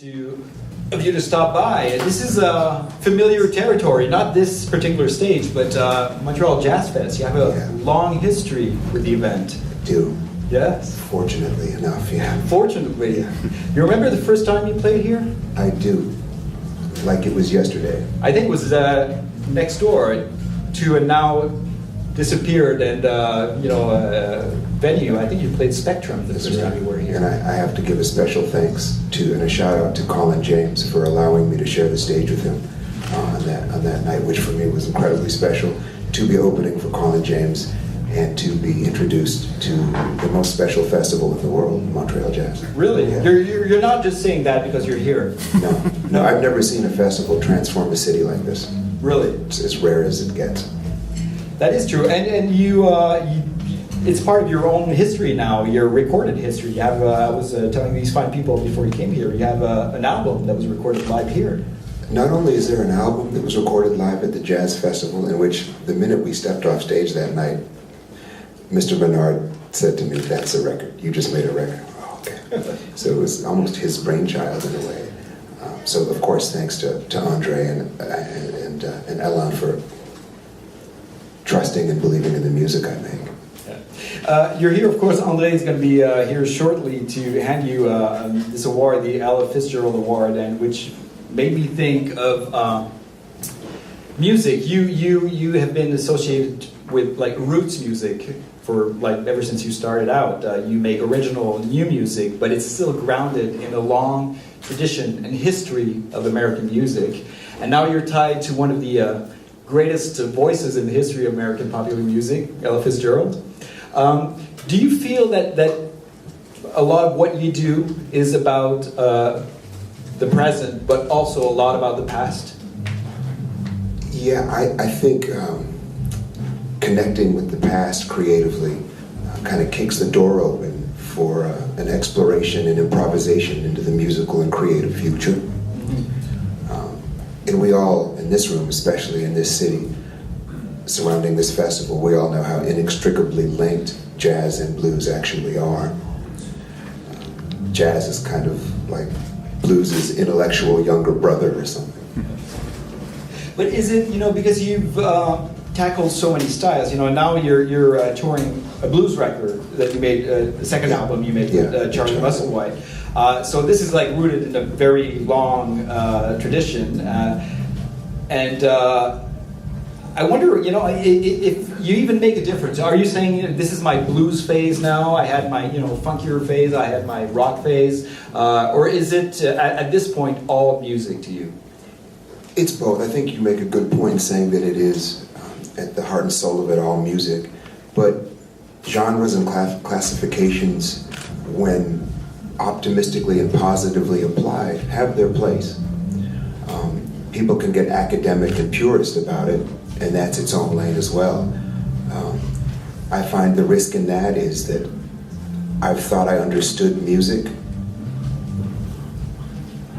of you to stop by. This is familiar territory, not this particular stage, but Montreal Jazz Fest. You have a long history with the event. I do. Yes. Fortunately enough, yeah. Fortunately. Yeah. You remember the first time you played here? I do. Like it was yesterday. I think it was next door to a now disappeared and venue. I think you played Spectrum the first time you were here. And I have to give a special thanks to and a shout out to Colin James for allowing me to share the stage with him on that night, which for me was incredibly special to be opening for Colin James and to be introduced to the most special festival in the world, Montreal Jazz. Really? Yeah. You're not just saying that because you're here. No, I've never seen a festival transform a city like this. Really? It's as rare as it gets. That is true, and you it's part of your own history now, your recorded history. You have, I was telling these fine people before you came here, you have an album that was recorded live here. Not only is there an album that was recorded live at the Jazz Festival, in which the minute we stepped off stage that night, Mr. Bernard said to me, "That's a record. You just made a record." Oh, okay. So it was almost his brainchild in a way. So of course, thanks to Andre and Ellen for trusting and believing in the music I make. You're here, of course. Andre is going to be here shortly to hand you this award, the Ella Fitzgerald Award, and which made me think of music. You have been associated with like roots music for like ever since you started out. You make original new music, but it's still grounded in a long tradition and history of American music. And now you're tied to one of the greatest voices in the history of American popular music, Ella Fitzgerald. Do you feel that a lot of what you do is about the present, but also a lot about the past? Yeah, I think connecting with the past creatively kind of kicks the door open for an exploration and improvisation into the musical and creative future. And we all, in this room, especially in this city, surrounding this festival, we all know how inextricably linked jazz and blues actually are. Jazz is kind of like blues' intellectual younger brother or something. But is it, because you've tackled so many styles, now you're touring a blues record that you made, the second album you made with Charlie Musselwhite. So this is like rooted in a very long tradition. And I wonder, if you even make a difference. Are you saying, this is my blues phase now, I had my, funkier phase, I had my rock phase, or is it, at this point, all music to you? It's both. I think you make a good point saying that it is, at the heart and soul of it, all music. But genres and classifications, when optimistically and positively applied, have their place. People can get academic and purist about it, and that's its own lane as well. I find the risk in that is that I've thought I understood music,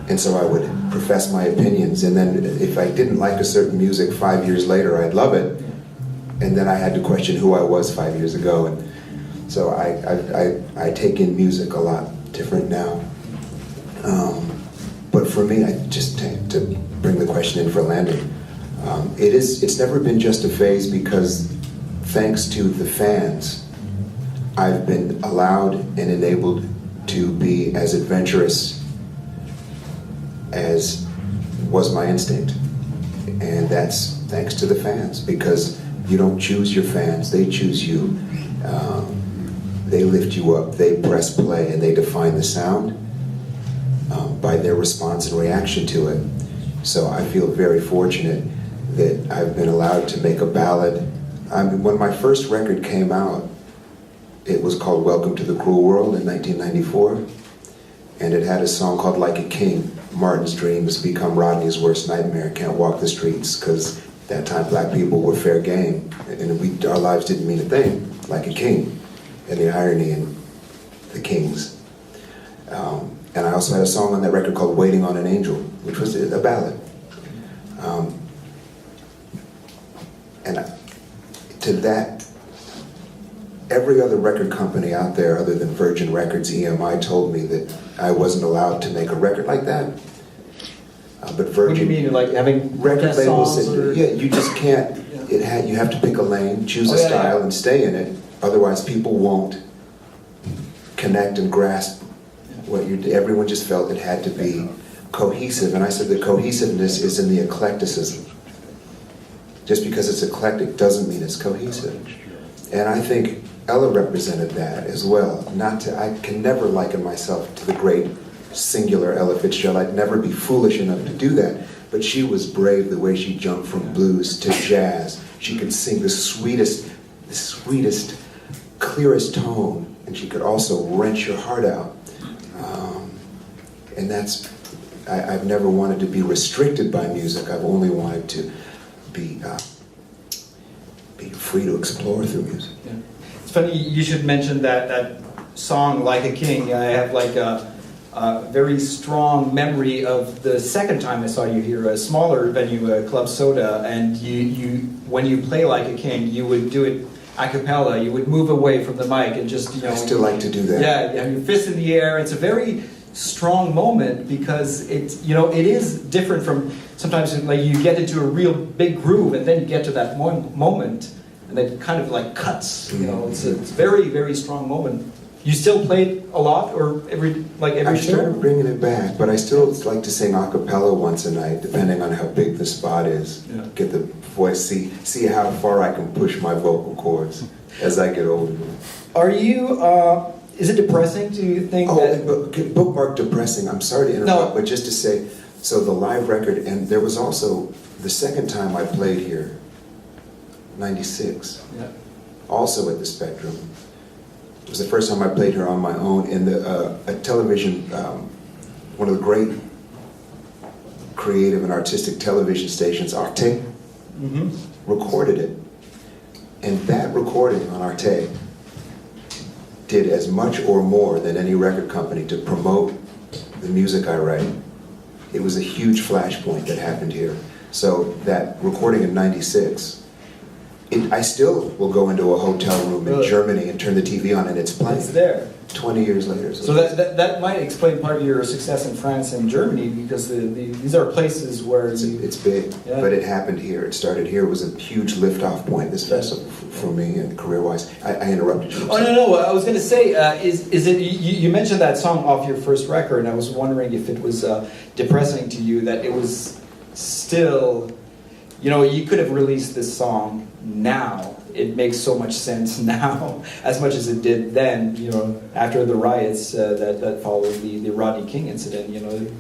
and so I would profess my opinions, and then if I didn't like a certain music 5 years later, I'd love it, and then I had to question who I was 5 years ago, and so I take in music a lot different now. But for me, to bring the question in for landing, it's never been just a phase because thanks to the fans, I've been allowed and enabled to be as adventurous as was my instinct. And that's thanks to the fans, because you don't choose your fans, they choose you. They lift you up, they press play, and they define the sound by their response and reaction to it. So I feel very fortunate that I've been allowed to make a ballad. When my first record came out, it was called Welcome to the Cruel World in 1994, and it had a song called Like a King. Martin's dreams become Rodney's worst nightmare. Can't walk the streets, because that time black people were fair game, and our lives didn't mean a thing. Like a king, and the irony in the kings. And I also had a song on that record called Waiting on an Angel, which was a ballad. And to that every other record company out there other than Virgin Records, EMI, told me that I wasn't allowed to make a record like that. But Virgin, What do you mean, like having record test labels songs said, or- yeah, you just can't. You have to pick a lane, choose a style, and stay in it. Otherwise, people won't connect and grasp what you. Everyone just felt it had to be cohesive, and I said the cohesiveness is in the eclecticism. Just because it's eclectic doesn't mean it's cohesive. And I think Ella represented that as well. I can never liken myself to the great singular Ella Fitzgerald. I'd never be foolish enough to do that. But she was brave the way she jumped from blues to jazz. She could sing the sweetest, clearest tone, and she could also wrench your heart out. And that's, I've never wanted to be restricted by music. I've only wanted to be free to explore through music. Yeah. It's funny you should mention that song "Like a King." I have like a very strong memory of the second time I saw you here, a smaller venue, Club Soda, and you when you play "Like a King," you would do it a cappella. You would move away from the mic and just I still like to do that. Yeah, you have your fist in the air. It's a very strong moment because it is different from sometimes like you get into a real big groove and then you get to that moment and it kind of like cuts. It's a very, very strong moment. You still play it a lot, or every I show? started bringing it back, but I still like to sing a cappella once a night, depending on how big the spot is. Yeah. Get the voice, see how far I can push my vocal cords as I get older. Are you? Is it depressing to think that? Bookmark depressing. I'm sorry to interrupt, No. but just to say, so the live record, and there was also the second time I played here, '96, Yeah. also at the Spectrum. It was the first time I played here on my own in a television, one of the great creative and artistic television stations, Arte, recorded it. And that recording on Arte did as much or more than any record company to promote the music I write. It was a huge flashpoint that happened here. So that recording in '96, I still will go into a hotel room in Germany and turn the TV on and it's playing. It's there. 20 years later. So that might explain part of your success in France and Germany, because these are places where it's big, Yeah. but it happened here. It started here. It was a huge lift-off point, this festival, for me and career-wise. I interrupted you. Oh, no, I was going to say, is it, you mentioned that song off your first record, and I was wondering if it was depressing to you that it was still, you could have released this song now. It makes so much sense now, as much as it did then, after the riots that followed the Rodney King incident.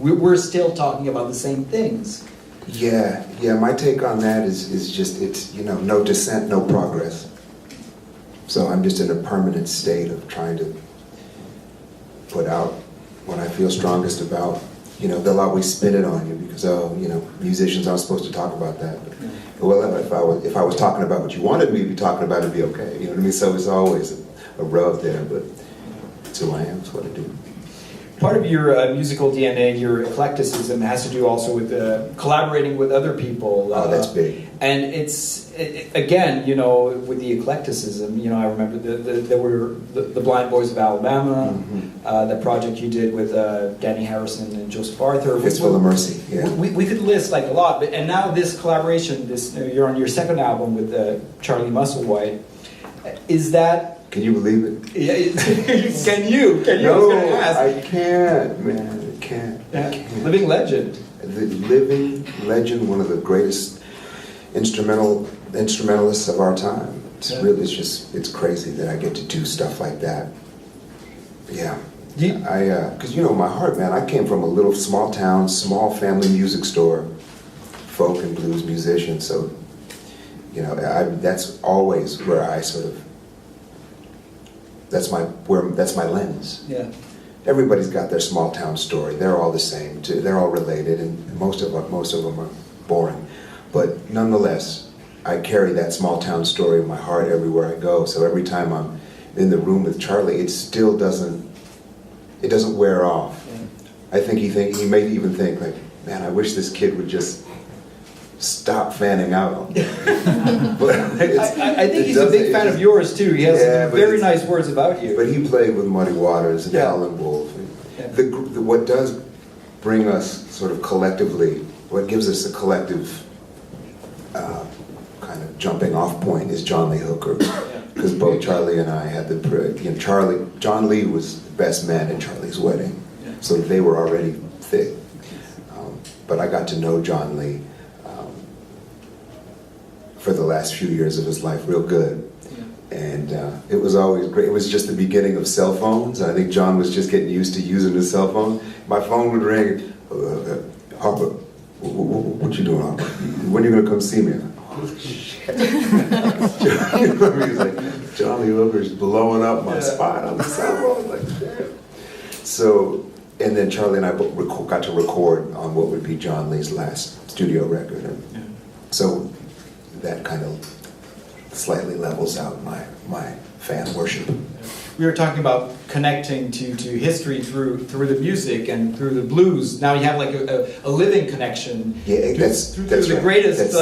We're still talking about the same things. Yeah, my take on that is just, it's, no dissent, no progress. So I'm just in a permanent state of trying to put out what I feel strongest about. They'll always spin it on you because, musicians aren't supposed to talk about that. But, well, if I was talking about what you wanted me to be talking about, it'd be okay. You know what I mean? So it's always a rub there, but it's who I am, it's what I do. Part of your musical DNA, your eclecticism, has to do also with collaborating with other people. Oh, that's big. And it's, again, with the eclecticism, I remember there were the Blind Boys of Alabama, the project you did with Danny Harrison and Joseph Arthur. Fistful of Mercy, yeah. We could list like a lot, and now this collaboration, you're on your second album with Charlie Musselwhite. Is that... Can you believe it? Yeah, can you? No, I was going to ask. I can't, man. I can't. Living legend. The living legend, one of the greatest instrumentalists of our time. It's really, it's crazy that I get to do stuff like that. Yeah. Because my heart, man, I came from a little small town, small family music store, folk and blues musician. So, that's always where I sort of, that's my lens. Yeah. Everybody's got their small town story. They're all the same. They're all related, and most of them are boring. But nonetheless, I carry that small town story in my heart everywhere I go. So every time I'm in the room with Charlie, it still doesn't wear off. Yeah. I think he may even think like, man, I wish this kid would just stop fanning out. But I think he's a big fan of yours too. He has very nice words about you. But he played with Muddy Waters and Howlin' Wolf. What does bring us sort of collectively, what gives us a collective kind of jumping off point is John Lee Hooker. Because both Charlie and I had John Lee was the best man at Charlie's wedding. So they were already thick. But I got to know John Lee for the last few years of his life real good. And it was always great. It was just the beginning of cell phones. I think John was just getting used to using his cell phone. My phone would ring, Harper, what you doing, Harper? When are you going to come see me? Oh, shit. He's like, John Lee Hooker's blowing up my spot on the cell phone. Like, damn. So, and then Charlie and I got to record on what would be John Lee's last studio record. And so that kind of slightly levels out my fan worship. We were talking about connecting to history through the music and through the blues. Now you have like a living connection. Yeah, that's the greatest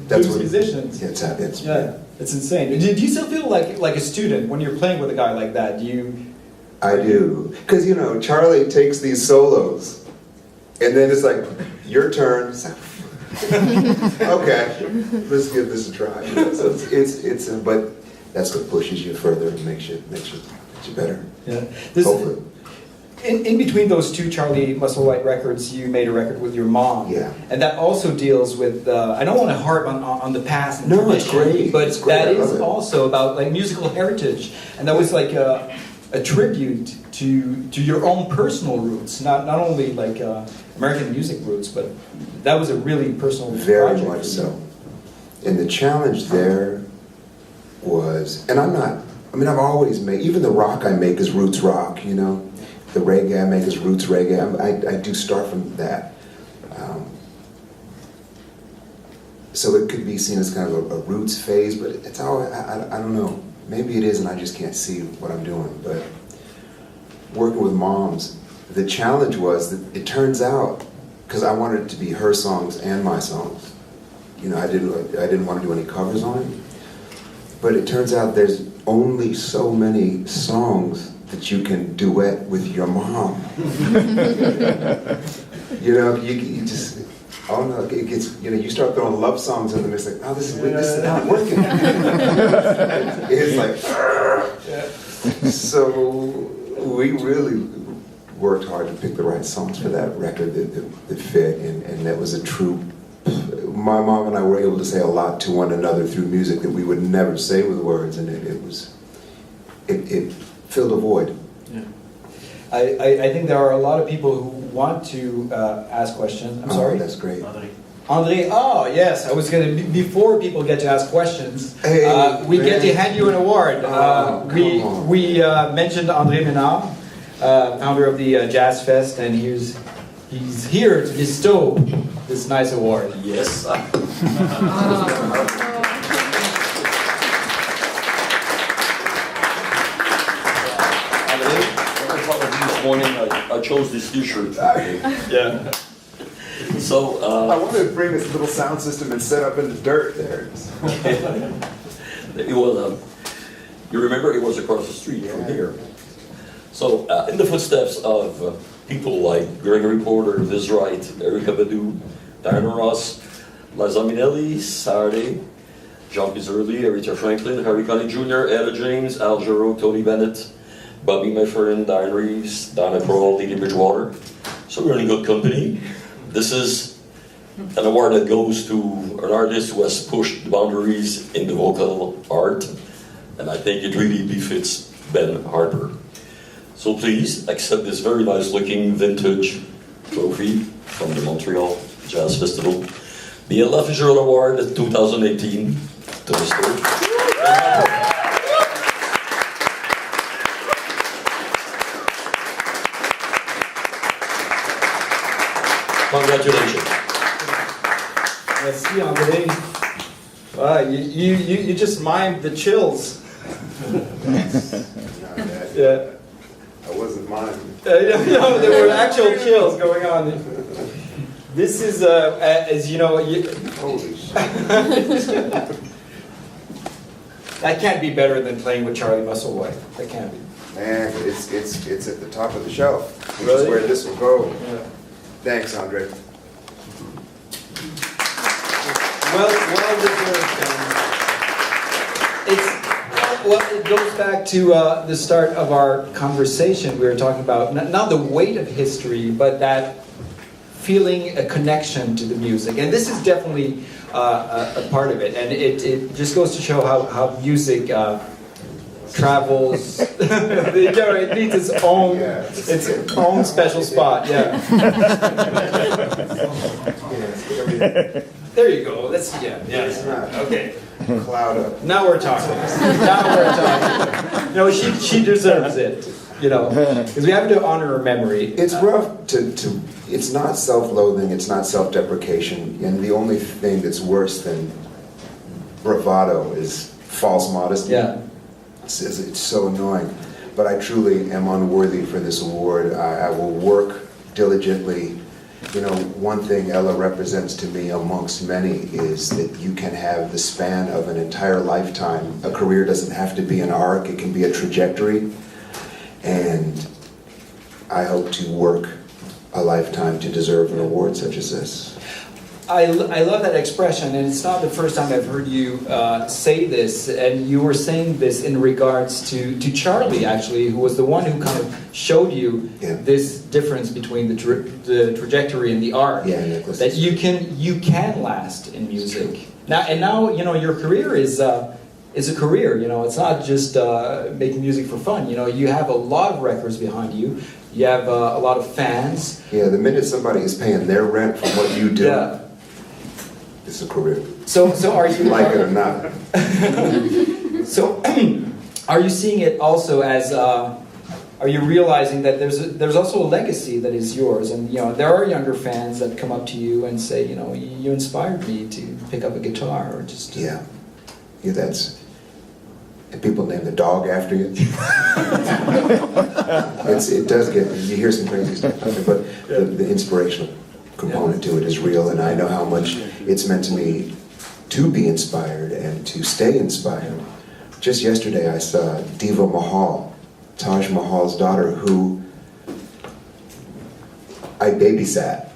blues musicians. It's insane. Do you still feel like a student when you're playing with a guy like that? I do, because Charlie takes these solos, and then it's like your turn. Okay, let's give this a try. So it's but that's what pushes you further and makes you better. Yeah. Hopefully. In between those two Charlie Musselwhite records, you made a record with your mom. Yeah. And that also deals with, I don't want to harp on the past and tradition, it's great. but It's great. that is also about like musical heritage. And that was like a tribute to your own personal roots, not only like American music roots, but that was a really personal Very project. much so. And the challenge there was, and I've always made, even the rock I make is roots rock, The reggae I make is roots reggae. I do start from that. So it could be seen as kind of a roots phase, but it's all, I don't know. Maybe it is and I just can't see what I'm doing. But working with moms, the challenge was that it turns out, because I wanted it to be her songs and my songs. I didn't want to do any covers on it. But it turns out there's only so many songs that you can duet with your mom. You just, oh no, it gets, you start throwing love songs in them, it's like, oh, this is not working. It's like, so we really worked hard to pick the right songs for that record that fit, and that was a true, my mom and I were able to say a lot to one another through music that we would never say with words, and it filled a void. Yeah. I think there are a lot of people who want to ask questions. I'm sorry? That's great. André, oh yes, I was going to, before people get to ask questions, we get to hand you an award. We mentioned André Menard, founder of the Jazz Fest, and he's here to bestow this nice award. Yes. This morning I chose this t-shirt. Yeah. So I wanted to bring this little sound system and set up in the dirt there. It was you remember it was across the street from here. So in the footsteps of people like Gregory Porter, Viz Wright, Erykah Badu, Diana Ross, Liza Minnelli, Saturday, John Pizzarelli, Aretha Franklin, Harry Connick Jr., Ella James, Al Jarreau, Tony Bennett, Bobby McFerrin, Diane Reeves, Donna Kroll, Lily Bridgewater. So we're in good company. This is an award that goes to an artist who has pushed the boundaries in the vocal art, and I think it really befits Ben Harper. So please accept this very nice looking vintage trophy from the Montreal Jazz Festival. The Ella Fitzgerald Award 2018 to Mr. Congratulations. Merci, André. Wow, you just mimed the chills. Yeah. I wasn't mine. No, there were actual chills going on. This is, as you know, Holy shit. that can't be better than playing with Charlie Musselwhite. That can't be. Man, it's at the top of the shelf, which Really? is where this will go. Yeah. Thanks, Andre. Well deserved. It goes back to the start of our conversation. We were talking about not the weight of history, but that feeling a connection to the music. And this is definitely a part of it. And it just goes to show how music travels. It needs its own special spot. Yeah. There you go. That's It's not. Okay. Cloud up. Now we're talking. No, she deserves it. Because we have to honor her memory. It's rough to it's not self-loathing, it's not self-deprecation, and the only thing that's worse than bravado is false modesty. Yeah. It's so annoying. But I truly am unworthy for this award. I will work diligently. One thing Ella represents to me amongst many is that you can have the span of an entire lifetime. A career doesn't have to be an arc, it can be a trajectory. And I hope to work a lifetime to deserve an award such as this. I love that expression, and it's not the first time I've heard you say this, and you were saying this in regards to Charlie, actually, who was the one who kind of showed you this difference between the trajectory and the arc. Yeah, Nicholas. That you can last in music. Now your career is a career. It's not just making music for fun. You have a lot of records behind you. You have a lot of fans. Yeah, the minute somebody is paying their rent from what you do, Yeah. it's a career. So are you Like it or not. So, are you seeing it also as? Are you realizing that there's also a legacy that is yours, and there are younger fans that come up to you and say, you inspired me to pick up a guitar or just. Yeah, that's. And people name the dog after you. It does get. You hear some crazy stuff, but the inspirational component to it is real, and I know how much it's meant to me to be inspired and to stay inspired. Just yesterday I saw Diva Mahal, Taj Mahal's daughter, who I babysat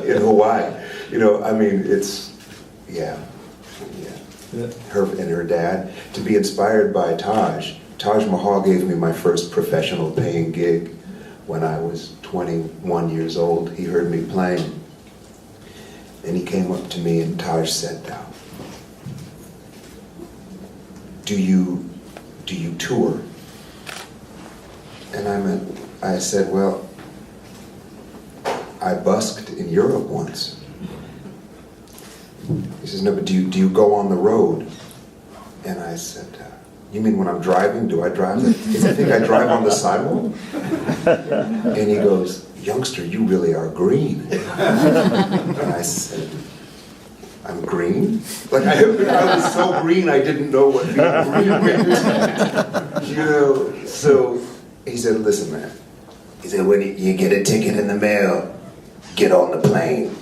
in Hawaii. It's, her and her dad, to be inspired by Taj. Taj Mahal gave me my first professional paying gig when I was 21 years old. He heard me playing, and he came up to me and Taj said, do you tour? And I said, well, I busked in Europe once. He says, no, but do you go on the road? And I said, you mean when I'm driving? Do I drive? Does he think I drive on the sidewalk? And he goes, youngster, you really are green. And I said, I'm green? Like I was so green I didn't know what being green meant. So he said, listen, man. He said, when you get a ticket in the mail, get on the plane.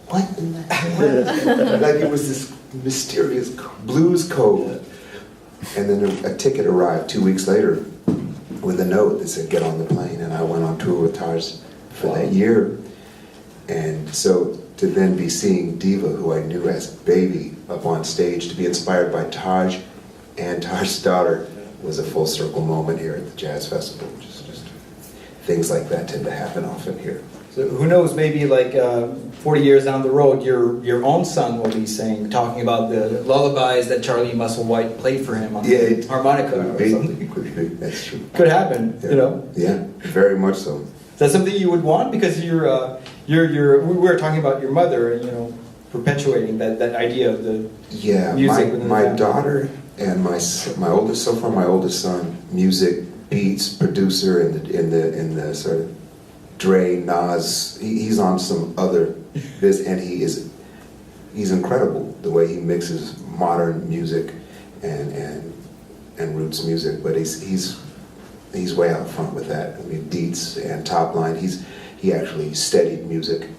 What in the hell? Like it was this mysterious blues code. And then a ticket arrived 2 weeks later with a note that said, get on the plane. And I went on tour with Taj for that year. And so to then be seeing Diva, who I knew as a baby, up on stage, to be inspired by Taj and Taj's daughter was a full circle moment here at the Jazz Festival. Just things like that tend to happen often here. So who knows, maybe like 40 years down the road, your own son will be talking about the lullabies that Charlie Musselwhite played for him on the harmonica or something. Could be. That's true. Could happen, Yeah, very much so. Is that something you would want? Because we were talking about your mother, perpetuating that idea of the music within the my family. daughter and my oldest son, music, beats, producer in the sort of Dre, Nas, he's on some other and he's incredible the way he mixes modern music and roots music, but he's way out front with that. I mean, Dietz and Top Line, he actually studied music,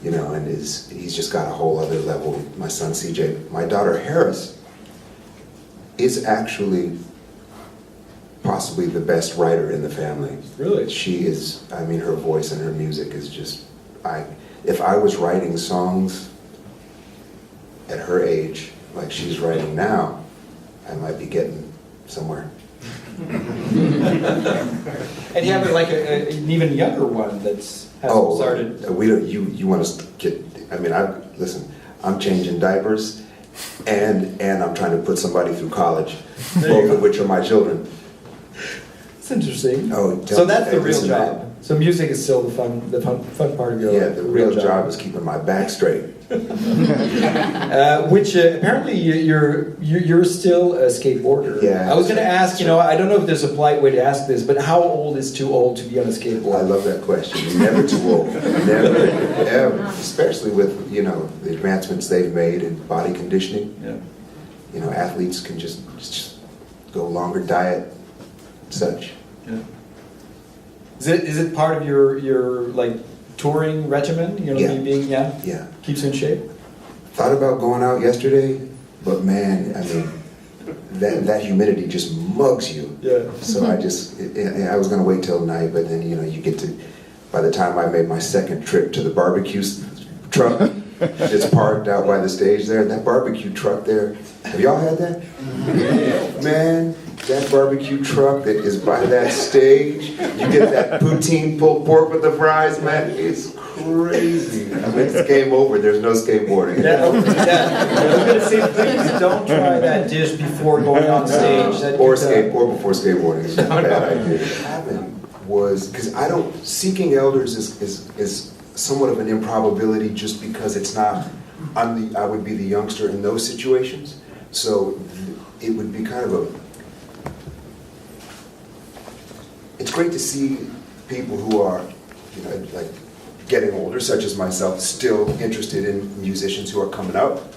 you know, and he's just got a whole other level. My son CJ, my daughter Harris is actually possibly the best writer in the family. Really? She is, I mean, her voice and her music is just, if I was writing songs at her age, like she's writing now, I might be getting somewhere. And you have like an even younger one that's hasn't started. We don't. You want us to get? I mean, listen. I'm changing diapers, and I'm trying to put somebody through college, both of which are my children. It's interesting. Oh, so that's the real listen, job. man. So music is still the fun part of your Yeah, the real job is keeping my back straight. Which apparently you're still a skateboarder. Yeah. I was going to ask, you know, I don't know if there's a polite way to ask this, but how old is too old to be on a skateboard? I love that question. You're never too old. Never, ever. Especially with, you know, the advancements they've made in body conditioning. Yeah. You know, athletes can just go longer diet, such. Yeah. Is it part of your like touring regimen? You know, Yeah. being keeps you in shape. Thought about going out yesterday, but man, I mean, that humidity just mugs you. Yeah. So I was gonna wait till night, but then, you know, you get to, by the time I made my second trip to the barbecue truck, it's parked out by the stage there. That barbecue truck there, have y'all had that? Man, that barbecue truck that is by that stage, you get that poutine pulled pork with the fries, man, it's crazy. I mean, it's game over, there's no skateboarding. Yeah, I was going to say, please don't try that dish before going on stage. Or before skateboarding. It's a bad idea. What happened was, because seeking elders is somewhat of an improbability just because it's not, I would be the youngster in those situations. So it would be kind of it's great to see people who are, you know, like getting older, such as myself, still interested in musicians who are coming up.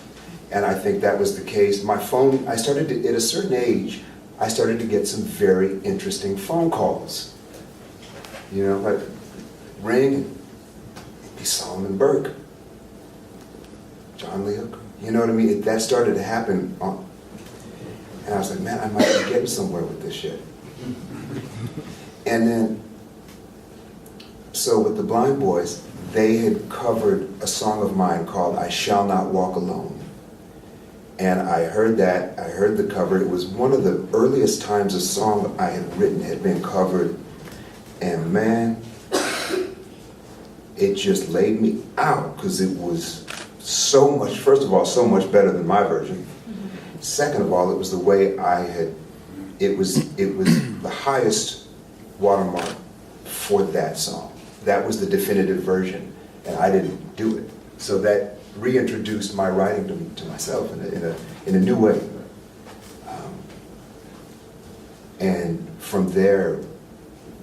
And I think that was the case. My phone, at a certain age, I started to get some very interesting phone calls. You know, like ring, and it'd be Solomon Burke, John Lee Hooker. You know what I mean? That started to happen. And I was like, man, I might be getting somewhere with this shit. And then, so with the Blind Boys, they had covered a song of mine called I Shall Not Walk Alone. And I heard the cover. It was one of the earliest times a song I had written had been covered. And man, it just laid me out because it was so much, first of all, so much better than my version. Second of all, it was the way it was the highest watermark for that song. That was the definitive version, and I didn't do it. So that reintroduced my writing to myself in a new way. And from there,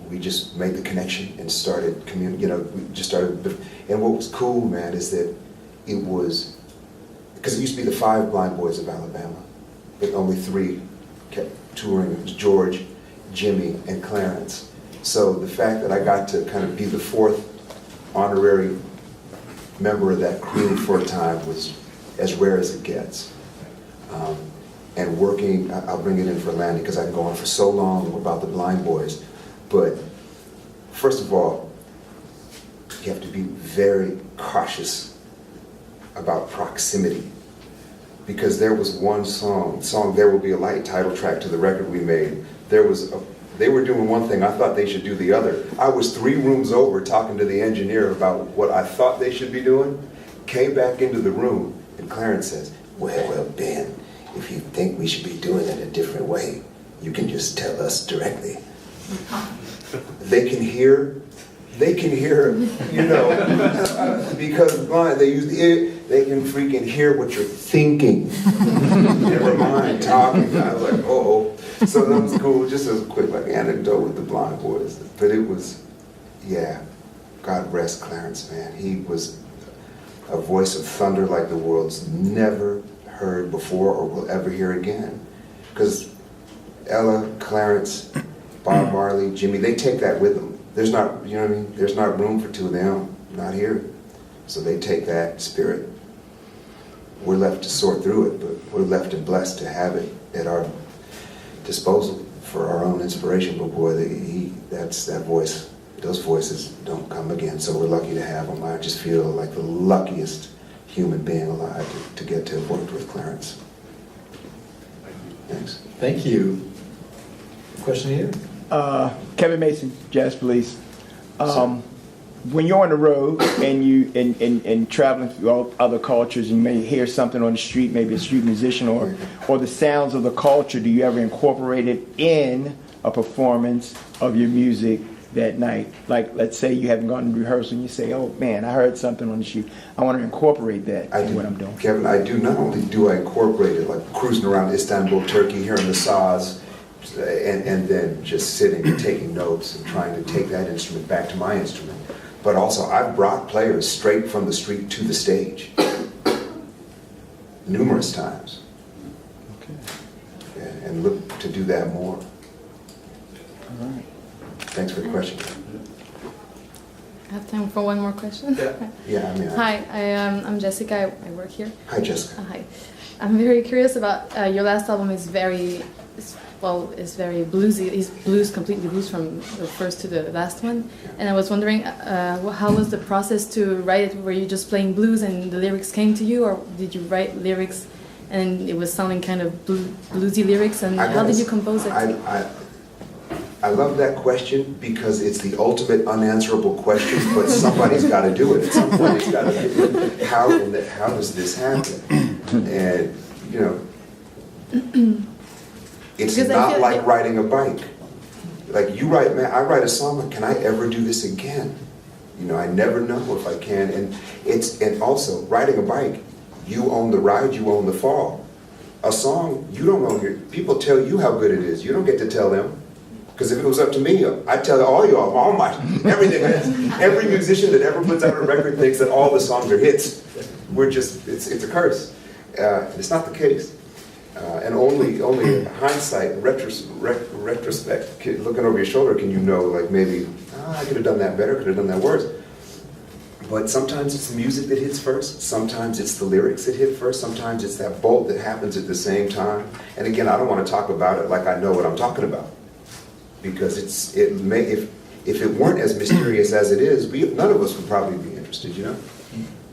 we just made the connection and started we just started. And what was cool, man, is that it was, because it used to be the 5 Blind Boys of Alabama, but only 3 kept touring. It was George, Jimmy, and Clarence. So the fact that I got to kind of be the 4th honorary member of that crew for a time was as rare as it gets. And working, I'll bring it in for Landy because I can go on for so long about the Blind Boys. But first of all, you have to be very cautious about proximity. Because there was one song, There Will Be a Light, title track to the record we made. They were doing one thing, I thought they should do the other. I was 3 rooms over talking to the engineer about what I thought they should be doing, came back into the room, and Clarence says, well, Ben, if you think we should be doing it a different way, you can just tell us directly. They can hear, you know, because blind, they use the ear, they can freaking hear what you're thinking. Never mind talking. I was like, uh-oh. So that was cool, just as a quick anecdote with the Blind Boys. But it was, God rest Clarence, man. He was a voice of thunder like the world's never heard before or will ever hear again. Because Ella, Clarence, Bob Marley, Jimmy, they take that with them. there's not, you know what I mean? There's not room for two of them, not here. So they take that spirit. We're left to sort through it, but we're left and blessed to have it at our disposal for our own inspiration. But boy, that voice, those voices don't come again. So we're lucky to have them. I just feel like the luckiest human being alive to get to have worked with Clarence. Thanks. Thank you. Question here? Kevin Mason, Jazz Police. When you're on the road and you and traveling through all other cultures, you may hear something on the street, maybe a street musician or the sounds of the culture. Do you ever incorporate it in a performance of your music that night? Like, let's say you haven't gone to rehearsal and you say, "Oh man, I heard something on the street. I want to incorporate that in what I'm doing." Kevin, I do. Not only do I incorporate it, like cruising around Istanbul, Turkey, hearing the saz, and then just sitting and taking notes and trying to take that instrument back to my instrument. But also, I've brought players straight from the street to the stage numerous times. Okay. And look to do that more. All right. Thanks for the question. I have time for one more question. Yeah, I mean. Hi, I'm Jessica. I work here. Hi, Jessica. Hi. I'm very curious about your last album. Is very bluesy. It's blues, completely blues from the first to the last one. And I was wondering, how was the process to write it? Were you just playing blues and the lyrics came to you, or did you write lyrics and it was sounding kind of bluesy lyrics? And how did you compose it? I love that question because it's the ultimate unanswerable question, but somebody's got to do it. Somebody's got to do it. How does this happen? And, you know, it's Because not like riding a bike. Like you write, man, I write a song, but can I ever do this again? You know, I never know if I can. And also, riding a bike, you own the ride, you own the fall. A song, you don't own your, people tell you how good it is. You don't get to tell them. Because if it was up to me, I'd tell all y'all, all my, everything. Every musician that ever puts out a record thinks that all the songs are hits. We're just, it's a curse. It's not the case. And only hindsight, retrospect, looking over your shoulder, can you know, like maybe, I could have done that better, could have done that worse. But sometimes it's the music that hits first. Sometimes it's the lyrics that hit first. Sometimes it's that bolt that happens at the same time. And again, I don't want to talk about it like I know what I'm talking about. Because if it weren't as mysterious as it is, none of us would probably be interested, you know?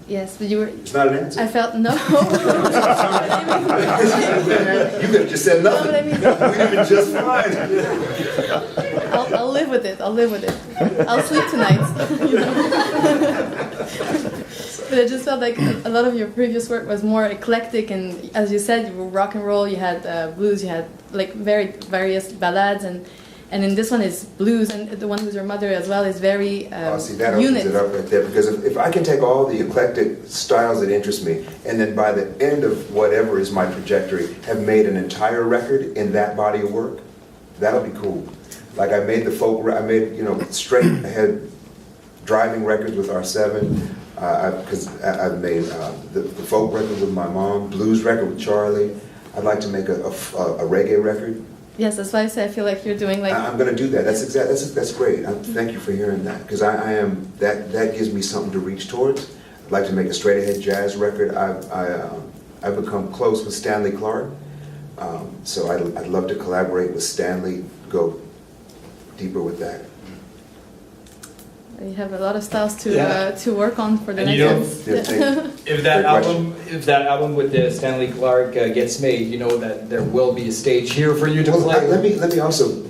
Yes, but you were... It's not an answer. I felt no. You could have just said nothing. No, but I mean, We'd have been just fine. I'll live with it. I'll live with it. I'll sleep tonight. You know? But I just felt like a lot of your previous work was more eclectic, and as you said, you were rock and roll. You had blues. You had like various ballads, and in this one is blues, and the one with your mother as well is very See, that opens it up right there, because if I can take all the eclectic styles that interest me, and then by the end of whatever is my trajectory, have made an entire record in that body of work, that'll be cool. Like I made the folk, I made, you know, straight ahead driving records with R7, because I've made the folk record with my mom, blues record with Charlie. I'd like to make a reggae record. Yes, that's why I say I feel like you're doing like... I'm going to do that. That's great. Thank you for hearing that, because I am, that gives me something to reach towards. I'd like to make a straight ahead jazz record. I've become close with Stanley Clarke, so I'd love to collaborate with Stanley, go deeper with that. You have a lot of styles to work on for the And next you one. If that album with the Stanley Clarke gets made, you know that there will be a stage here for you to play. Let me also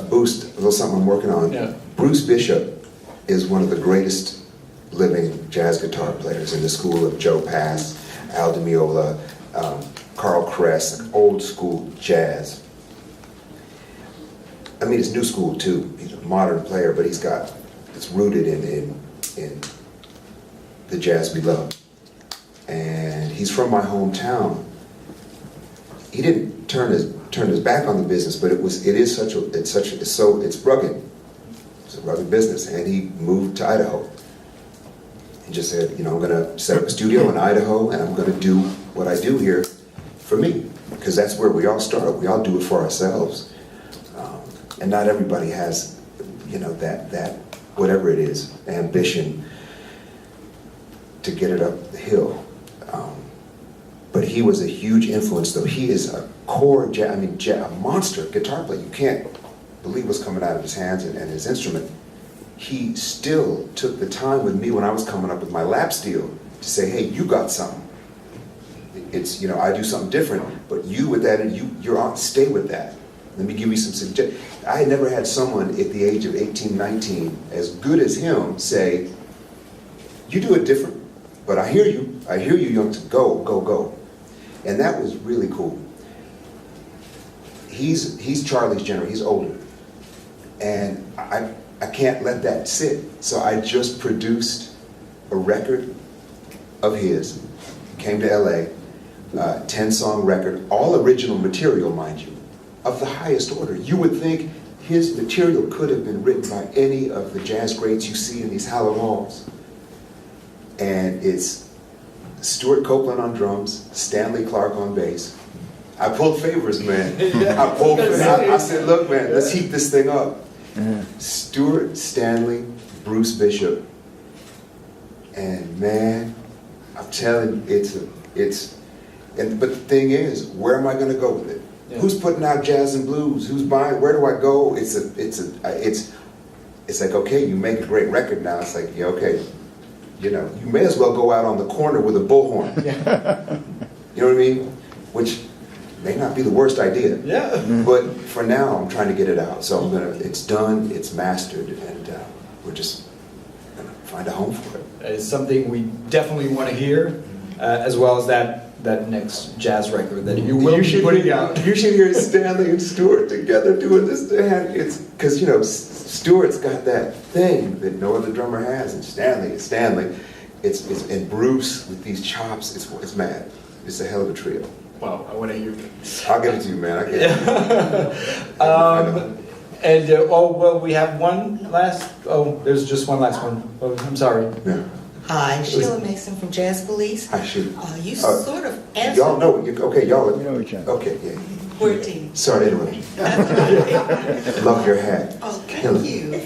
boost a little something I'm working on. Yeah. Bruce Bishop is one of the greatest living jazz guitar players in the school of Joe Pass, Al Di Meola, Carl Kress, old school jazz. I mean, it's new school too. He's a modern player, but it's rooted in the jazz we love. And he's from my hometown. He didn't turn his back on the business, but it's rugged. It's a rugged business. And he moved to Idaho. He just said, you know, I'm gonna set up a studio in Idaho, and I'm gonna do what I do here for me, because that's where we all start. We all do it for ourselves. And not everybody has you know, that whatever it is, ambition to get it up the hill. But he was a huge influence, though. He is a core, a monster guitar player. You can't believe what's coming out of his hands and his instrument. He still took the time with me when I was coming up with my lap steel to say, hey, you got something. It's, you know, I do something different, but you with that, and you're on, stay with that. Let me give you some suggestions. I had never had someone at the age of 18, 19, as good as him, say, you do it different, but I hear you, young, go, go, go. And that was really cool. He's Charlie's generation, he's older. And I can't let that sit. So I just produced a record of his, came to LA, 10-song record, all original material, mind you, of the highest order. You would think his material could have been written by any of the jazz greats you see in these hallowed halls. And it's Stuart Copeland on drums, Stanley Clarke on bass. I pulled favors, man. I said, look, man, let's heat this thing up. Stuart, Stanley, Bruce Bishop, and man, I'm telling you, but the thing is, where am I going to go with it? Yeah. Who's putting out jazz and blues? Who's buying? Where do I go? It's like, okay, you make a great record now. It's like, yeah, okay, you know, you may as well go out on the corner with a bullhorn. Yeah. You know what I mean? Which may not be the worst idea. Yeah. But for now, I'm trying to get it out. So it's done, it's mastered, and we're just gonna find a home for it. It's something we definitely want to hear, as well as that next jazz record that you will be putting out. You should hear Stanley and Stuart together doing this. It's because, you know, Stuart's got that thing that no other drummer has, and Stanley. It's and Bruce with these chops. It's mad. It's a hell of a trio. Wow, I want to hear it. I'll give it to you, man. I can't. Well, we have one last. Oh, there's just one last one. Oh, I'm sorry. Yeah. Hi, Sheila Mason from Jazz Police. Hi, Sheila. You sort of answered. Y'all know. Okay, y'all. You know each other. Okay, yeah. We're a team. Sorry to interrupt you. Love your hat. Oh, thank you.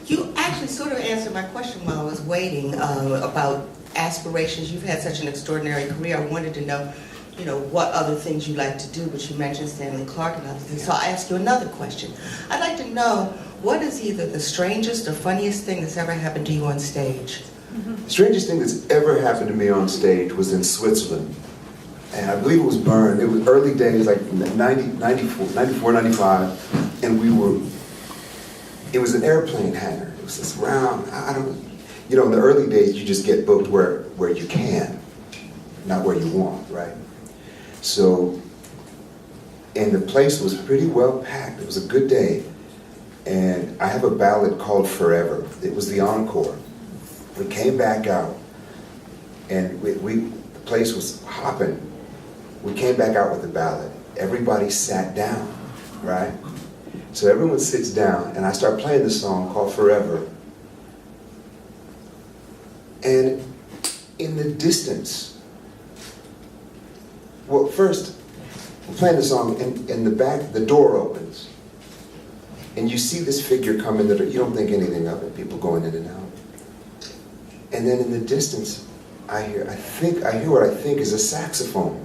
You actually sort of answered my question while I was waiting about aspirations. You've had such an extraordinary career. I wanted to know, you know, what other things you like to do, but you mentioned Stanley Clarke and other things. So I'll ask you another question. I'd like to know, what is either the strangest or funniest thing that's ever happened to you on stage? The strangest thing that's ever happened to me on stage was in Switzerland. And I believe it was Bern. It was early days, like 94, 95. And it was an airplane hangar. It was this round, you know, in the early days, you just get booked where you can, not where you want, right? So, and the place was pretty well packed. It was a good day. And I have a ballad called Forever. It was the encore. We came back out, and the place was hopping. We came back out with the ballad. Everybody sat down, right? So everyone sits down, and I start playing this song called Forever. And in the distance, well, first, we're playing the song, and in the back, the door opens. And you see this figure come in the door. You don't think anything of it, people going in and out. And then in the distance, I hear what I think is a saxophone.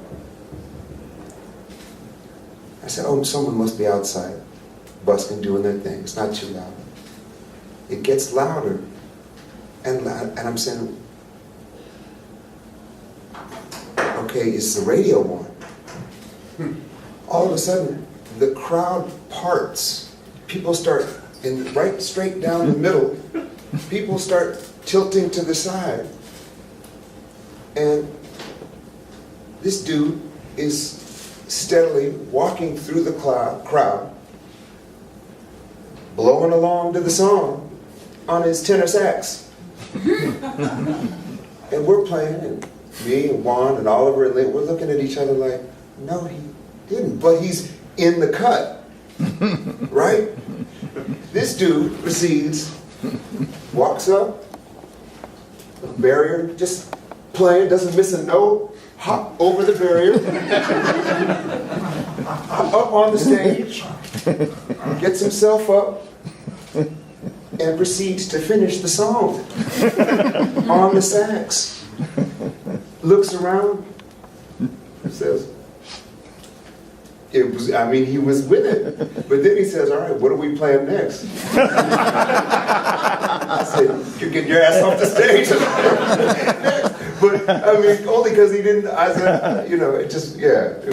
I said, oh, someone must be outside, busking, doing their thing. It's not too loud. It gets louder and louder, and I'm saying, okay, it's the radio one. All of a sudden, the crowd parts. People start right straight down the middle. People start tilting to the side. And this dude is steadily walking through the crowd, blowing along to the song on his tenor sax. And we're playing, and me and Juan and Oliver and Lynn, we're looking at each other like, no, he didn't, but he's in the cut. Right? This dude proceeds, walks up, barrier, just playing, doesn't miss a note, hop over the barrier, up on the stage, gets himself up, and proceeds to finish the song on the sax. Looks around, says, he was with it. But then he says, all right, what are we playing next? I said, you get your ass off the stage. But, only because he didn't, I said, it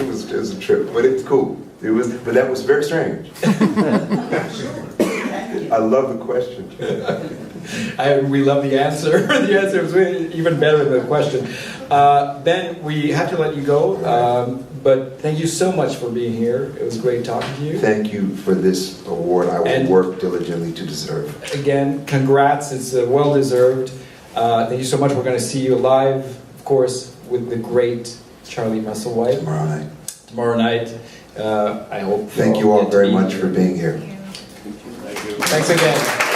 was a trip. But it's cool. But that was very strange. I love the question. We love the answer. The answer was even better than the question. Ben, we have to let you go, but thank you so much for being here. It was great talking to you. Thank you for this award. I will work diligently to deserve. Again, congrats. It's well-deserved. Thank you so much. We're going to see you live, of course, with the great Charlie Musselwhite. Tomorrow night. I hope. Thank you all very much for being here. Thanks again.